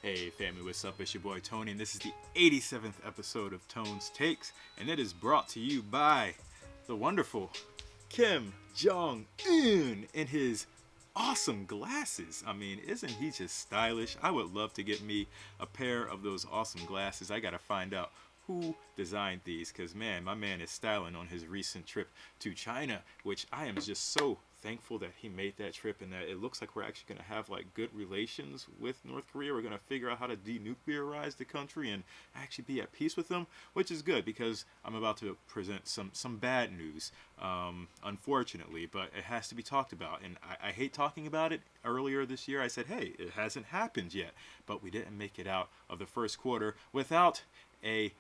Hey family, what's up? It's your boy Tony, and this is the 87th episode of Tone's Takes, and it is brought to you by the wonderful Kim Jong-un in his awesome glasses. I mean, isn't he just stylish? I would love to get me a pair of those awesome glasses. I gotta find out who designed these, because man, my man is styling on his recent trip to China, which I am just so thankful that he made that trip, and that it looks like we're actually going to have like good relations with North Korea. We're going to figure out how to denuclearize the country and actually be at peace with them, which is good because I'm about to present some bad news, unfortunately, but it has to be talked about, and I hate talking about it. Earlier this year I said, hey, it hasn't happened yet, but we didn't make it out of the first quarter without a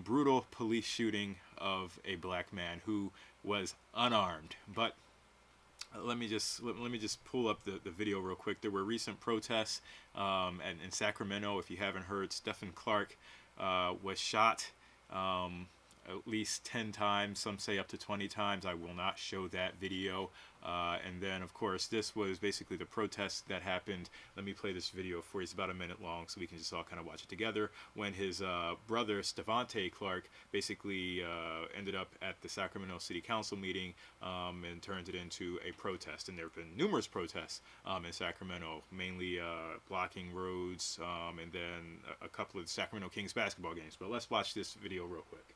brutal police shooting of a black man who was unarmed. But let me just pull up the video real quick. There were recent protests in Sacramento. If you haven't heard, Stephon Clark was shot at least 10 times. Some say up to 20 times. I will not show that video. And then, of course, this was basically the protest that happened. Let me play this video for you. It's about a minute long, so we can just all kind of watch it together. When his brother, Stevante Clark, basically ended up at the Sacramento City Council meeting and turned it into a protest. And there have been numerous protests in Sacramento, mainly blocking roads, and then a couple of Sacramento Kings basketball games. But let's watch this video real quick.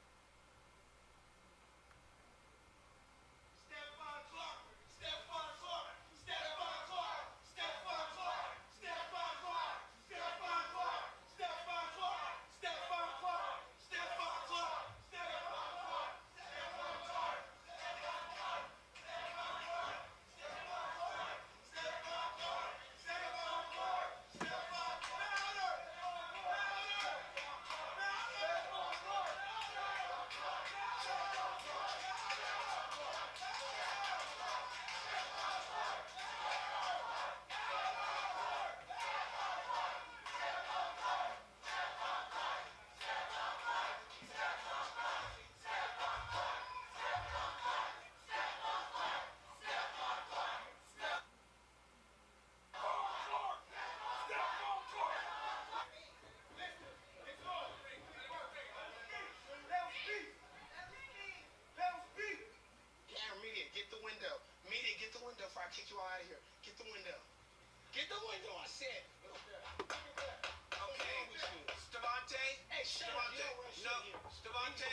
Before I kick you all out of here. Get the window. Get the window, I said. Okay. Stevante? Hey, shut up. No, Stevante.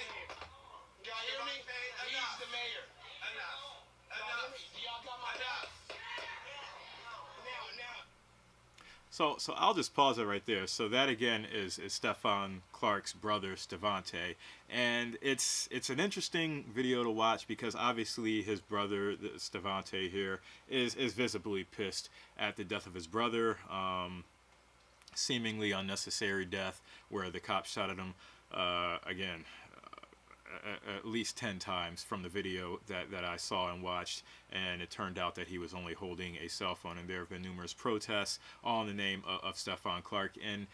Y'all hear me? He's the mayor. Enough. Do y'all got my enough? Now. So I'll just pause it right there. So that again is Stephon Clark's brother, Stevante, and it's an interesting video to watch because obviously his brother, Stevante here, is visibly pissed at the death of his brother, seemingly unnecessary death where the cop shot at him again. At least 10 times from the video that I saw and watched, and it turned out that he was only holding a cell phone, and there have been numerous protests all in the name of Stephon Clark. And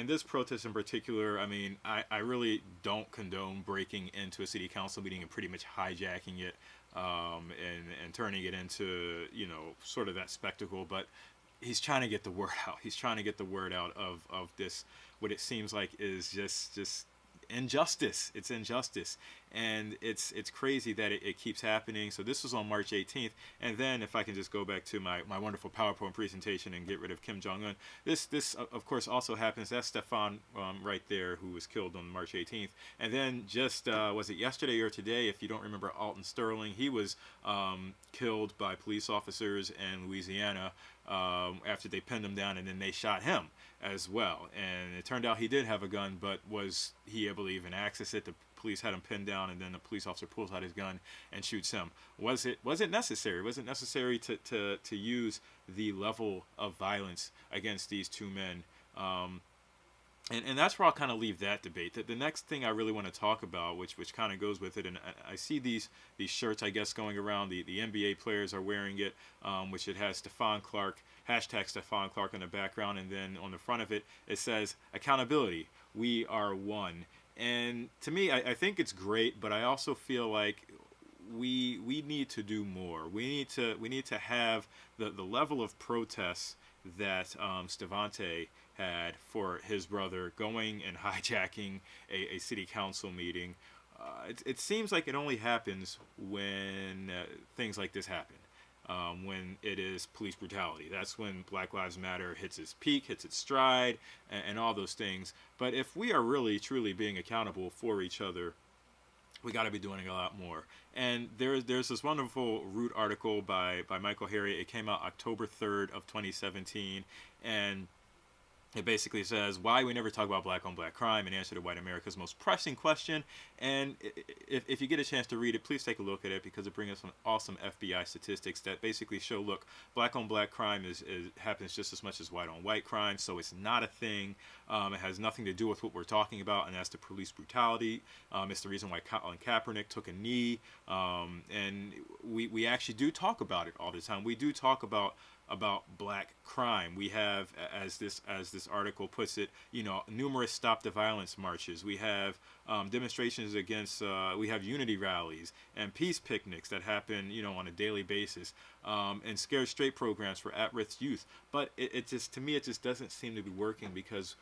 this protest in particular, I mean, I really don't condone breaking into a city council meeting and pretty much hijacking it and turning it into, you know, sort of that spectacle, but he's trying to get the word out. He's trying to get the word out of this, what it seems like is just injustice. It's injustice, and it's crazy that it keeps happening. So this was on March 18th, and then if I can just go back to my wonderful PowerPoint presentation and get rid of Kim Jong-un, this of course also happens. That's Stephon right there, who was killed on March 18th, and then just was it yesterday or today, if you don't remember, Alton Sterling, he was killed by police officers in Louisiana after they pinned him down, and then they shot him as well. And it turned out he did have a gun, but was he able to even access it? The police had him pinned down, and then the police officer pulls out his gun and shoots him. Was it necessary? Was it necessary to use the level of violence against these two men? And that's where I'll kind of leave that debate. The next thing I really want to talk about, which kind of goes with it, and I see these shirts, I guess, going around. The NBA players are wearing it, which it has Stephon Clark, hashtag Stephon Clark in the background, and then on the front of it, it says, accountability, we are one. And to me, I think it's great, but I also feel like we need to do more. We need to have the level of protests that Stevante had for his brother going and hijacking a city council meeting. It seems like it only happens when things like this happen. When it is police brutality. That's when Black Lives Matter hits its peak, hits its stride, and all those things. But if we are really, truly being accountable for each other, we got to be doing a lot more. And there's this wonderful Root article by Michael Harriot. It came out October 3rd of 2017, and it basically says why we never talk about black on black crime and answer to white America's most pressing question. And if you get a chance to read it, please take a look at it, because it brings us some awesome FBI statistics that basically show, look, black on black crime happens just as much as white on white crime, so it's not a thing. It has nothing to do with what we're talking about, and that's the police brutality. It's the reason why Colin Kaepernick took a knee, and we actually do talk about it all the time. We do talk about black crime. We have, as this article puts it, numerous Stop the Violence marches. We have demonstrations against, we have unity rallies and peace picnics that happen, on a daily basis, and Scared Straight programs for at-risk youth. But it just, to me, it just doesn't seem to be working, because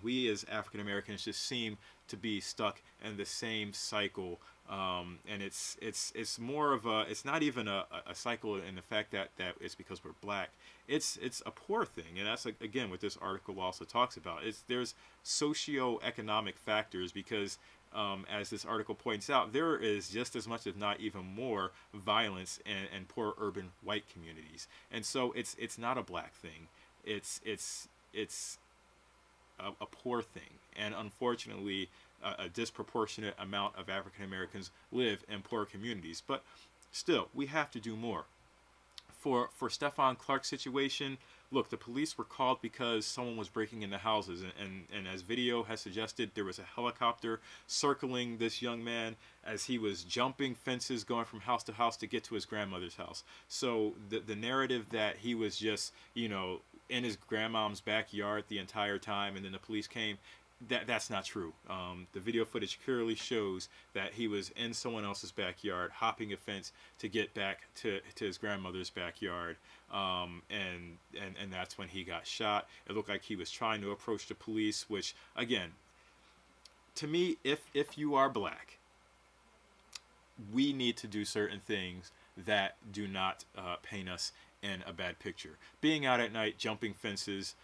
we as African Americans just seem to be stuck in the same cycle. And it's more of a, it's not even a cycle in the fact that it's because we're black. It's a poor thing, and that's again what this article also talks about. There's socio-economic factors, because as this article points out, there is just as much, if not even more, violence in poor urban white communities. And so it's not a black thing. It's a poor thing, and unfortunately a disproportionate amount of African Americans live in poor communities. But still, we have to do more. For Stephon Clark's situation, look, the police were called because someone was breaking into houses, and as video has suggested, there was a helicopter circling this young man as he was jumping fences, going from house to house to get to his grandmother's house. So the narrative that he was just, in his grandmom's backyard the entire time and then the police came, that's not true. The video footage clearly shows that he was in someone else's backyard, hopping a fence to get back to his grandmother's backyard, and that's when he got shot. It looked like he was trying to approach the police, which, again, to me, if you are black, we need to do certain things that do not paint us in a bad picture. Being out at night, jumping fences,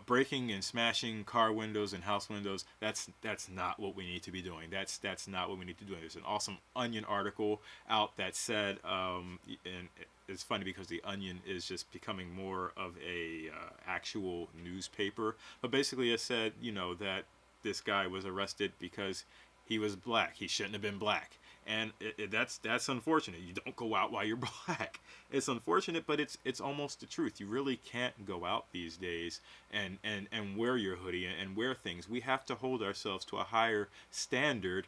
breaking and smashing car windows and house windows, that's not what we need to be doing. That's not what we need to do. There's an awesome Onion article out that said, and it's funny because the Onion is just becoming more of a actual newspaper, but basically it said, that this guy was arrested because he was black. He shouldn't have been black. And that's unfortunate. You don't go out while you're black. It's unfortunate, but it's almost the truth. You really can't go out these days and wear your hoodie and wear things. We have to hold ourselves to a higher standard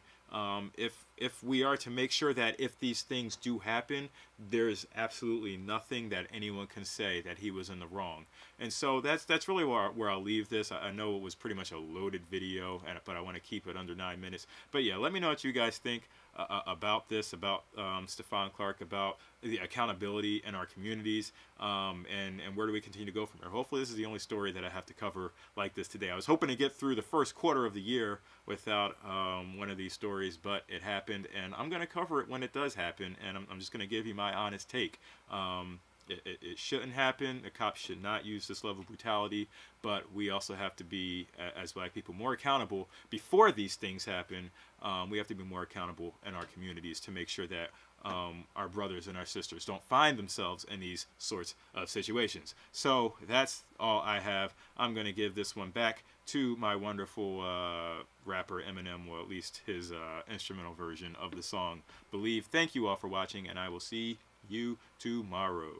if we are to make sure that if these things do happen, there's absolutely nothing that anyone can say that he was in the wrong. And so that's really where I'll leave this. I know it was pretty much a loaded video, but I want to keep it under 9 minutes. But yeah, let me know what you guys think about this, about Stephon Clark, about the accountability in our communities, and where do we continue to go from there. Hopefully this is the only story that I have to cover like this today. I was hoping to get through the first quarter of the year without one of these stories, but it happened, and I'm going to cover it when it does happen, and I'm just going to give you my honest take. It shouldn't happen. The cops should not use this level of brutality, but we also have to be, as black people, more accountable before these things happen. We have to be more accountable in our communities to make sure that our brothers and our sisters don't find themselves in these sorts of situations. So that's all I have. I'm going to give this one back to my wonderful rapper Eminem, or at least his instrumental version of the song Believe. Thank you all for watching, and I will see you tomorrow.